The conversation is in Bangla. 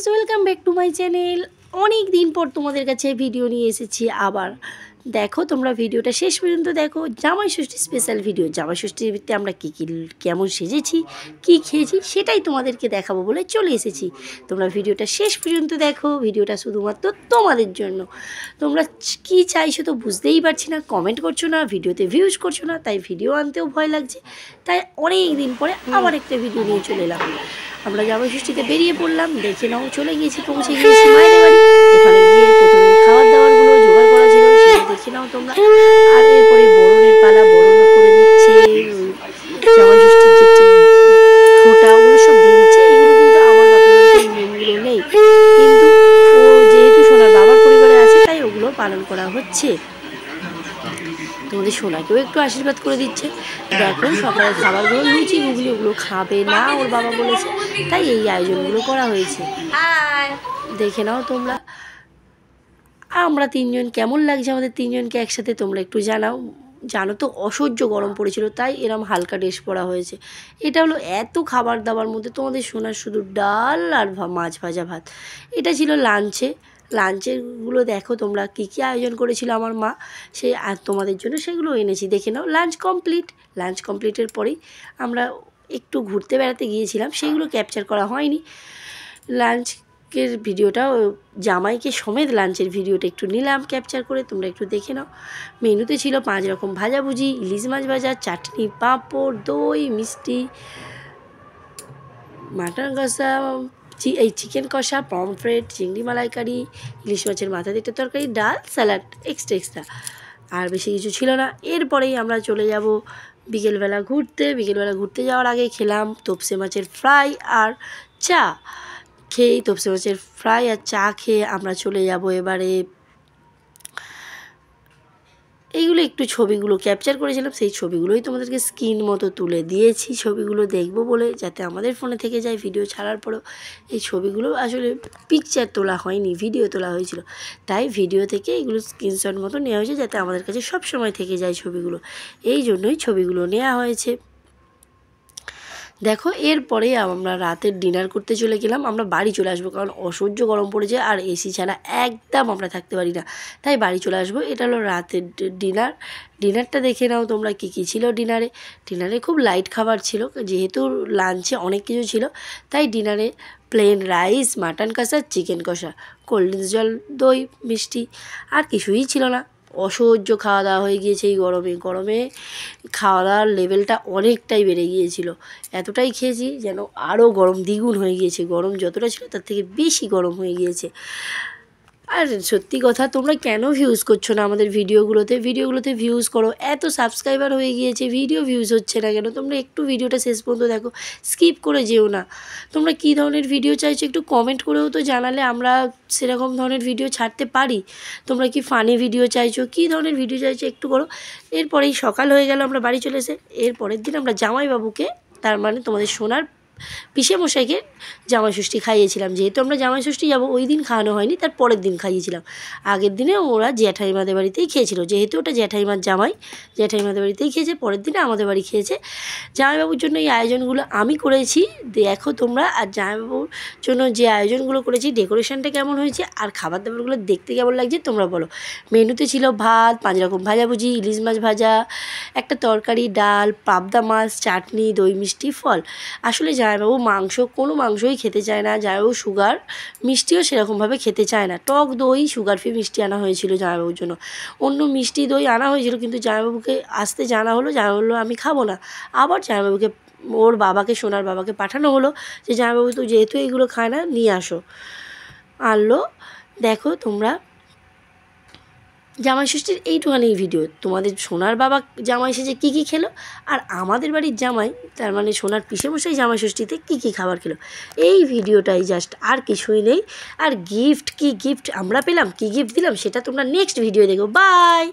Guys, welcome back to my channel. অনেক দিন পর তোমাদের কাছে ভিডিও নিয়ে এসেছি আবার। দেখো তোমরা ভিডিওটা শেষ পর্যন্ত দেখো। জামাই ষষ্ঠী স্পেশাল ভিডিও। জামাই ষষ্ঠীতে আমরা কেমন সেজেছি, কি খেয়েছি সেটাই তোমাদেরকে দেখাবো বলে চলে এসেছি। তোমরা ভিডিওটা শেষ পর্যন্ত দেখো। ভিডিওটা শুধুমাত্র তোমাদের জন্য। তোমরা কি চাইছো তো বুঝতেই পারছি না, কমেন্ট করছো না, ভিডিওতে ভিউজ করছো না, তাই ভিডিও আনতেও ভয় লাগছে। তাই অনেক দিন পরে আবার একটা ভিডিও নিয়ে চলে এলাম। আমরা জামাই ষষ্ঠীতে বেরিয়ে পড়লাম। দেখে নাও, চলে গিয়েছি, পৌঁছে গিয়েছি মায়ের বাড়ি। ওখানে গিয়ে প্রথমে খাবার দাবারগুলো জোগাড় করা ছিল, সেটা দেখে নাও তোমরা। আর এরপরে বরণের পালা, বরণ করে দিচ্ছে। জামাই ষষ্ঠীর যে ফোঁটা ওগুলো সব দিয়ে দিচ্ছে। এগুলো কিন্তু আমার বাপের বাড়িতে নিয়মগুলো নেই, কিন্তু ও যেহেতু সোনার বাবার পরিবারে আছে তাই ওগুলো পালন করা হচ্ছে। তোমাদের সোনাকেও একটু আশীর্বাদ করে দিচ্ছে। দেখো সকালের খাবারগুলো, লুচি ঘুগনি, ওগুলো খাবে না ওর বাবা বলেছে, তাই এই আয়োজনগুলো করা হয়েছে। দেখে নাও তোমরা। আমরা তিনজন কেমন লাগছে আমাদের তিনজনকে একসাথে তোমরা একটু জানাও। জানো তো অসহ্য গরম পড়েছিল, তাই এরম হালকা ড্রেস পরা হয়েছে। এটা হলো এত খাবার দাবার মধ্যে তোমাদের সোনার শুধু ডাল আর মাছ ভাজা ভাত। এটা ছিল লাঞ্চেরগুলো দেখো তোমরা কী কী আয়োজন করেছিল আমার মা, সেই আর তোমাদের জন্য সেগুলো এনেছি। দেখে নাও। লাঞ্চ কমপ্লিটের পরেই আমরা একটু ঘুরতে বেড়াতে গিয়েছিলাম, সেইগুলো ক্যাপচার করা হয়নি। লাঞ্চের ভিডিওটা জামাইকে সমেত লাঞ্চের ভিডিওটা একটু নিলাম ক্যাপচার করে, তোমরা একটু দেখে নাও। মেনুতে ছিল 5 রকম ভাজাভুজি, ইলিশ মাছ ভাজা, চাটনি, পাঁপড়, দই, মিষ্টি, মাটন কষা, চিকেন কষা, পমফ্রেট, চিংড়ি মালাইকারি, ইলিশ মাছের মাথা দিয়ে তরকারি, ডাল, স্যালাড এক্সট্রা। আর বেশি কিছু ছিল না। এরপরেই আমরা চলে যাব বিকেলবেলা ঘুরতে যাওয়ার আগে খেলাম তোপসে মাছের ফ্রাই আর চা। তোপসে মাছের ফ্রাই আর চা খেয়ে আমরা চলে যাব এবারে। এইগুলো একটু ছবিগুলো ক্যাপচার করেছিলাম, সেই ছবিগুলোই তোমাদেরকে স্ক্রিন মতো তুলে দিয়েছি। ছবিগুলো দেখবো বলে, যাতে আমাদের ফোনে থেকে যায় ভিডিও ছাড়ার পরেও। এই ছবিগুলো আসলে পিকচার তোলা হয়নি, ভিডিও তোলা হয়েছিল, তাই ভিডিও থেকে এগুলো স্ক্রিনশট মতো নেওয়া হয়েছে, যাতে আমাদের কাছে সব সময় থেকে যায় ছবিগুলো। এই জন্যই ছবিগুলো নেওয়া হয়েছে। দেখো এরপরে আমরা রাতের ডিনার করতে চলে গেলাম। আমরা বাড়ি চলে আসবো, কারণ অসহ্য গরম পড়েছে আর এসি ছাড়া একদম আমরা থাকতে পারি না, তাই বাড়ি চলে আসবো। এটা হলো রাতের ডিনারটা দেখে নাও তোমরা কী কী ছিল ডিনারে খুব লাইট খাবার ছিল, যেহেতু লাঞ্চে অনেক কিছু ছিল, তাই ডিনারে প্লেন রাইস, মাটন কষা, চিকেন কষা, কোল্ড ড্রিঙ্কস, জল, দই, মিষ্টি, আর কিছুই ছিল না। অসহ্য খাওয়া দাওয়া হয়ে গিয়েছে। এই গরমে খাওয়া দাওয়ার লেভেলটা অনেকটাই বেড়ে গিয়েছিল। এতটাই খেয়েছি যেন আরও গরম দ্বিগুণ হয়ে গিয়েছে। গরম যতটা ছিল তার থেকে বেশি গরম হয়ে গিয়েছে। আর সত্যি কথা, তোমরা কেন ভিউজ করছো না আমাদের ভিডিওগুলোতে ভিউজ করো। এত সাবস্ক্রাইবার হয়ে গিয়েছে, ভিউজ হচ্ছে না কেন? তোমরা একটু ভিডিওটা শেষ পর্যন্ত দেখো, স্কিপ করে যেও না। তোমরা কী ধরনের ভিডিও চাইছো একটু কমেন্ট করেও তো জানালে আমরা সেরকম ধরনের ভিডিও ছাড়তে পারি। তোমরা কি ফানি ভিডিও চাইছো, কী ধরনের ভিডিও চাইছো একটু করো। এরপরেই সকাল হয়ে গেল, আমরা বাড়ি চলে এসে এরপরের দিন আমরা জামাইবাবুকে, তার মানে তোমাদের সোনার পিসেমশাইকে জামাই ষষ্ঠী খাইয়েছিলাম। যেহেতু আমরা জামাই ষষ্ঠী যাবো, ওই দিন খাওয়ানো হয়নি, তার পরের দিন খাইয়েছিলাম। আগের দিনে ওরা জ্যাঠাইমাদের বাড়িতেই খেয়েছিল, যেহেতু ওটা জ্যাঠাইমাদের বাড়িতেই খেয়েছে, পরের দিনে আমাদের বাড়ি খেয়েছে। জামাইবাবুর জন্য এই আয়োজনগুলো আমি করেছি, দেখো তোমরা। আর জামাইবাবুর জন্য যে আয়োজনগুলো করেছি, ডেকোরেশনটা কেমন হয়েছে আর খাবার দাবারগুলো দেখতে কেমন লাগছে তোমরা বলো। মেনুতে ছিল ভাত, 5 রকম ভাজাভুজি, ইলিশ মাছ ভাজা, একটা তরকারি, ডাল, পাবদা মাছ, চাটনি, দই, মিষ্টি, ফল। আসলে জামাইবাবু কোনো মাংসই খেতে চায় না। জামাইবাবু সুগার মিষ্টিও সেরকমভাবে খেতে চায় না। টক দই, সুগার ফ্রি মিষ্টি আনা হয়েছিল জামাইবাবুর জন্য। অন্য মিষ্টি দই আনা হয়েছিল, কিন্তু জামাইবাবুকে আসতে জানা হলো, জামাইবাবু বললো আমি খাবো না। আবার জামাইবাবুকে, ওর বাবাকে, সোনার বাবাকে পাঠানো হলো যে জামাইবাবু তো যেহেতু এগুলো খায় না, নিয়ে আসো। আনলো। দেখো তোমরা, জামাই ষষ্ঠীর এইটুখানি ভিডিও। তোমাদের সোনার বাবা জামাই সেজে কী কী খেলো, আর আমাদের বাড়ির জামাই, তার মানে সোনার পিসেমশাই জামাই ষষ্ঠীতে কী কী খাবার খেলো, এই ভিডিওটাই জাস্ট, আর কিছুই নেই। আর গিফট আমরা পেলাম, কী গিফট দিলাম সেটা তোমরা নেক্সট ভিডিও দেখো। বাই।